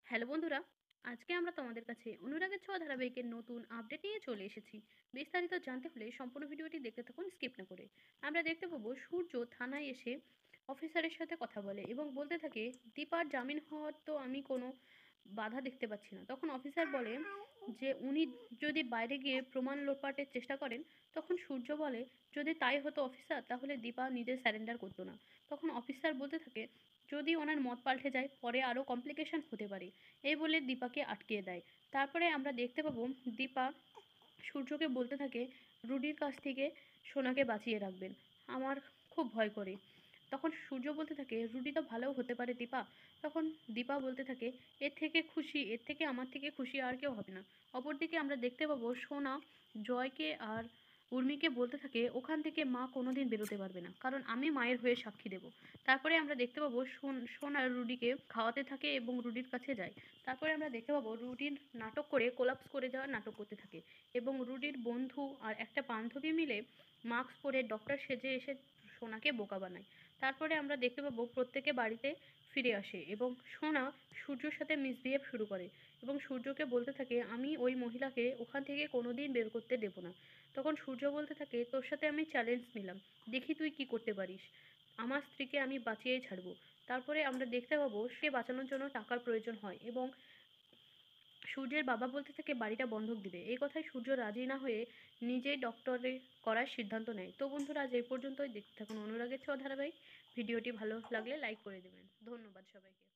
Hello বন্ধুরা, আজকে আমরা তোমাদের কাছে অনুরাগের ছোঁয়া ধারাবাহিকের নতুন আপডেট নিয়ে চলে এসেছি। বিস্তারিত জানতে হলে সম্পূর্ণ ভিডিওটি দেখতে থাকুন, স্কিপ না করে। আমরা দেখতে পাবো সূর্য থানায় এসে অফিসারের সাথে কথা বলে এবং বলতে থাকে, দীপার জামিন হওয়ার তো আমি কোনো বাধা দেখতে পাচ্ছি না। তখন অফিসার বলে যে উনি যদি বাইরে গিয়ে প্রমাণ লোপাটের চেষ্টা করেন। তখন সূর্য বলে, যদি তাই হতো অফিসার, তাহলে দীপা নিজে স্যারেন্ডার করতো না। তখন অফিসার বলতে থাকে, যদি ওনার মত পাল্টে যায় পরে আরও কমপ্লিকেশন হতে পারে। এই বলে দীপাকে আটকিয়ে দেয়। তারপরে আমরা দেখতে পাবো দীপা সূর্যকে বলতে থাকে, রুডির কাছ থেকে সোনাকে বাঁচিয়ে রাখবেন, আমার খুব ভয় করে। তখন সূর্য বলতে থাকে, রুডি তো ভালোও হতে পারে দীপা। তখন দীপা বলতে থাকে, এর থেকে আমার থেকে খুশি আর কেউ হবে না। অপরদিকে আমরা দেখতে পাবো সোনা জয়কে আর উর্মিকে বলতে থাকে, ওখান থেকে মা কোনোদিন বেরোতে পারবে না, কারণ আমি মায়ের হয়ে সাক্ষী দেব। তারপরে আমরা দেখতে পাবো সোনা রুডিকে খাওয়াতে থাকে এবং রুডির কাছে যায়। তারপরে আমরা দেখতে পাবো রুডির নাটক করে কোলাপস করে যাওয়ার নাটক করতে থাকে এবং রুডির বন্ধু আর একটা বান্ধবী মিলে মাস্ক পরে ডক্টর সেজে এসে সোনাকে বোকা বানায়। তারপরে আমরা দেখতে পাবো প্রত্যেকে বাড়িতে ফিরে আসে এবং সোনা সূর্যর সাথে মিসবিহেভ শুরু করে এবং সূর্যকে বলতে থাকে, আমি ওই মহিলাকে ওখান থেকে কোনোদিন বের করতে দেব না। তখন সূর্য বলতে থাকে, তোর সাথে আমি চ্যালেঞ্জ নিলাম, দেখি তুই কি করতে পারিস, আমার স্ত্রীকে আমি বাঁচিয়েই ছাড়বো। তারপরে আমরা দেখতে পাবো সে বাঁচানোর জন্য টাকার প্রয়োজন হয় এবং সূর্যের বাবা বলতে থাকে বাড়িটা বন্ধক দিবে। এই কথায় সূর্য রাজি না হয়ে নিজেই ডক্টরে করার সিদ্ধান্ত নেয়। তো বন্ধুরা, আজ এই পর্যন্তই। দেখতে থাকুন অনুরাগের ছোঁয়া ধারাবাহিক। ভিডিওটি ভালো লাগলে লাইক করে দেবেন। ধন্যবাদ সবাইকে।